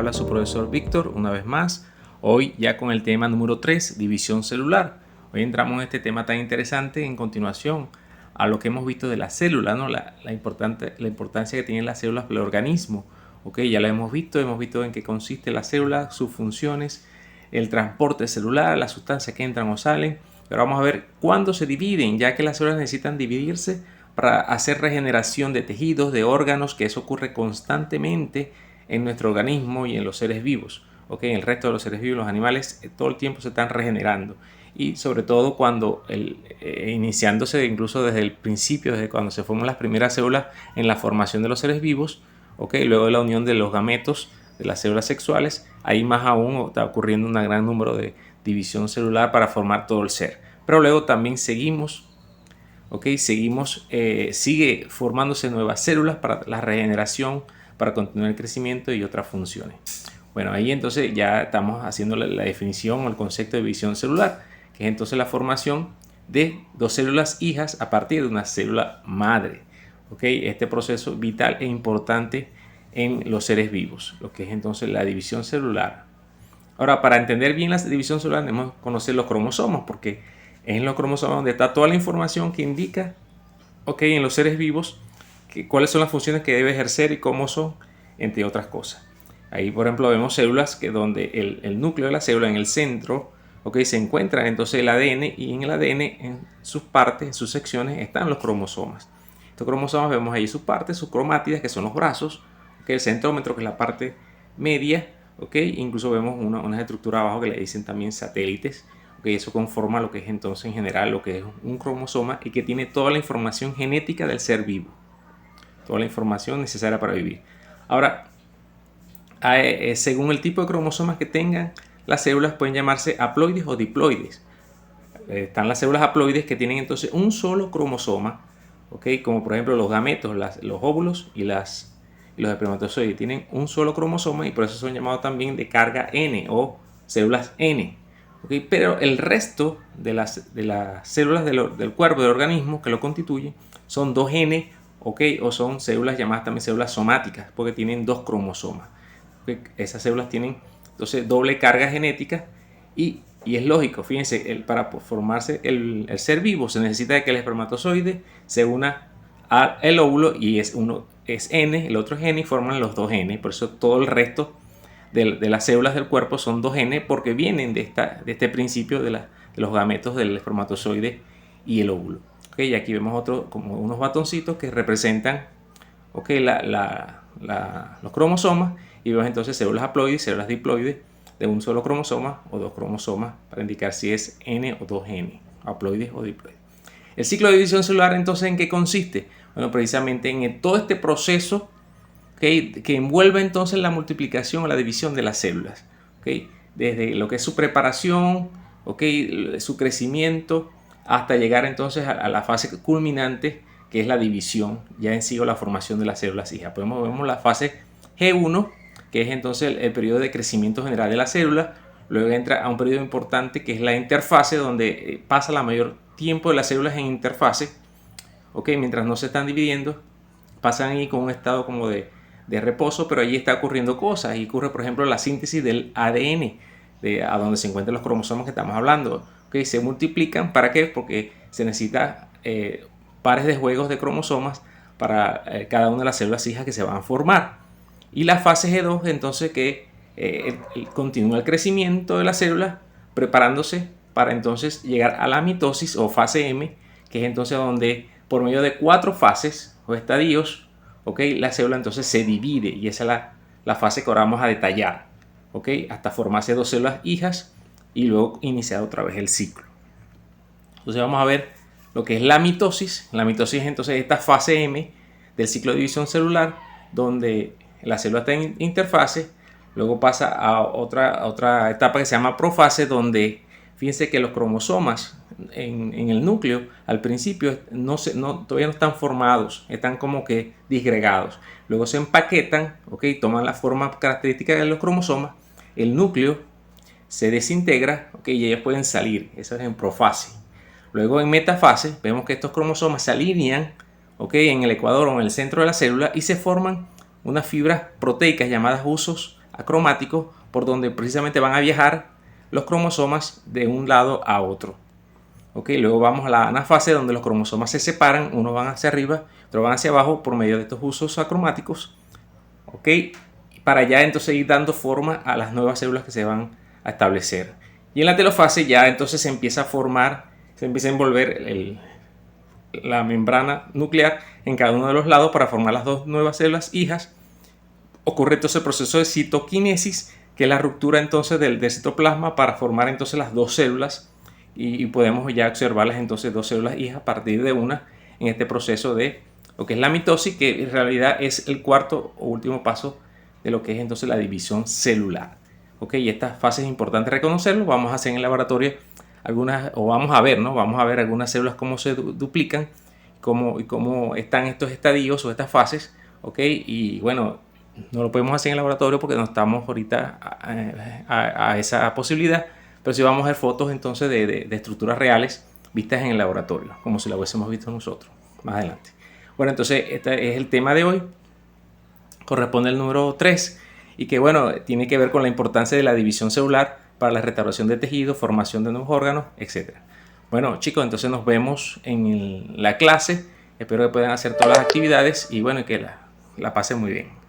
habla su profesor Víctor una vez más, hoy ya con el tema número 3, división celular. Hoy entramos en este tema tan interesante en continuación a lo que hemos visto de la célula, ¿no? la importancia que tienen las células para el organismo. Ya lo hemos visto en qué consiste la célula, sus funciones, el transporte celular, las sustancias que entran o salen. Pero vamos a ver cuándo se dividen, ya que las células necesitan dividirse para hacer regeneración de tejidos, de órganos, que eso ocurre constantemente en nuestro organismo y en los seres vivos. En el resto de los seres vivos, los animales, todo el tiempo se están regenerando. Y sobre todo cuando iniciándose incluso desde el principio, desde cuando se forman las primeras células en la formación de los seres vivos, luego de la unión de los gametos de las células sexuales, ahí más aún está ocurriendo un gran número de división celular para formar todo el ser. Pero luego también sigue formándose nuevas células para la regeneración, para continuar el crecimiento y otras funciones. Bueno, ahí entonces ya estamos haciendo la definición o el concepto de división celular, que es entonces la formación de dos células hijas a partir de una célula madre. Este proceso vital e importante en los seres vivos, lo que es entonces la división celular. Ahora, para entender bien la división celular debemos conocer los cromosomas, porque es en los cromosomas donde está toda la información que indica en los seres vivos cuáles son las funciones que debe ejercer y cómo son, entre otras cosas. Ahí, por ejemplo, vemos células donde el núcleo de la célula en el centro se encuentra entonces el ADN, y en el ADN, en sus partes, en sus secciones, están los cromosomas. Estos cromosomas vemos ahí sus partes, sus cromátidas, que son los brazos, el centrómetro, que es la parte media, incluso vemos una estructura abajo que le dicen también satélites. Eso conforma lo que es entonces en general lo que es un cromosoma, y que tiene toda la información genética del ser vivo, toda la información necesaria para vivir. Ahora, según el tipo de cromosomas que tengan, las células pueden llamarse haploides o diploides. Están las células haploides, que tienen entonces un solo cromosoma, como por ejemplo los gametos, los óvulos y los espermatozoides tienen un solo cromosoma, y por eso son llamados también de carga N o células N. Pero el resto de las células del cuerpo, del organismo que lo constituyen, son 2N, o son células llamadas también células somáticas, porque tienen dos cromosomas. Esas células tienen entonces doble carga genética, y es lógico, fíjense, para formarse el ser vivo se necesita de que el espermatozoide se una al óvulo, y uno es N, el otro es N, y forman los 2N. Por eso todo el resto de las células del cuerpo son 2N, porque vienen de este principio de los gametos del espermatozoide y el óvulo. Y aquí vemos como unos batoncitos que representan los cromosomas, y vemos entonces células haploides, células diploides de un solo cromosoma o dos cromosomas, para indicar si es N o 2N, haploides o diploides. El ciclo de división celular, entonces, ¿en qué consiste? Bueno, precisamente en todo este proceso que envuelve entonces la multiplicación o la división de las células, desde lo que es su preparación, su crecimiento, hasta llegar entonces a la fase culminante, que es la división ya en sí, o la formación de las células hijas. Vemos la fase G1, que es entonces el periodo de crecimiento general de la célula. Luego entra a un periodo importante, que es la interfase, donde pasa la mayor tiempo de las células en interfase, mientras no se están dividiendo, pasan ahí con un estado como de reposo, pero allí está ocurriendo cosas, y ocurre, por ejemplo, la síntesis del ADN, a donde se encuentran los cromosomas que estamos hablando. Se multiplican, ¿para qué? Porque se necesita pares de juegos de cromosomas para cada una de las células hijas que se van a formar. Y la fase G2, entonces, que continúa el crecimiento de la célula, preparándose para entonces llegar a la mitosis o fase M, que es entonces donde, por medio de 4 fases o estadios, la célula entonces se divide, y esa es la fase que ahora vamos a detallar, hasta formarse 2 células hijas y luego iniciar otra vez el ciclo. Entonces vamos a ver lo que es la mitosis. La mitosis es entonces esta fase M del ciclo de división celular, donde la célula está en interfase, luego pasa a otra etapa que se llama profase, donde fíjense que los cromosomas en el núcleo al principio todavía no están formados, están como que disgregados. Luego se empaquetan, toman la forma característica de los cromosomas, el núcleo se desintegra, y ellos pueden salir. Eso es en profase. Luego en metafase vemos que estos cromosomas se alinean en el ecuador o en el centro de la célula, y se forman unas fibras proteicas llamadas husos acromáticos por donde precisamente van a viajar los cromosomas de un lado a otro. Okay, luego vamos a la anafase donde los cromosomas se separan, unos van hacia arriba, otros van hacia abajo por medio de estos usos acromáticos. Okay, para ya entonces ir dando forma a las nuevas células que se van a establecer. Y en la telofase ya entonces se empieza a formar, se empieza a envolver la membrana nuclear en cada uno de los lados para formar las dos nuevas células hijas. Ocurre entonces el proceso de citoquinesis, que es la ruptura entonces del citoplasma para formar entonces las dos células, y podemos ya observarlas entonces dos células hijas a partir de una en este proceso de lo que es la mitosis, que en realidad es el cuarto o último paso de lo que es entonces la división celular. Y esta fase es importante reconocerlo. Vamos a hacer en el laboratorio algunas, o vamos a ver, ¿no? Vamos a ver algunas células cómo se duplican, cómo están estos estadios o estas fases, y bueno, no lo podemos hacer en el laboratorio porque no estamos ahorita a esa posibilidad, pero sí vamos a ver fotos entonces de estructuras reales vistas en el laboratorio, como si la hubiésemos visto nosotros más adelante. Bueno, entonces este es el tema de hoy, corresponde al número 3, y que bueno, tiene que ver con la importancia de la división celular para la restauración de tejido, formación de nuevos órganos, etc. Bueno, chicos, entonces nos vemos en la clase. Espero que puedan hacer todas las actividades y bueno, que la pasen muy bien.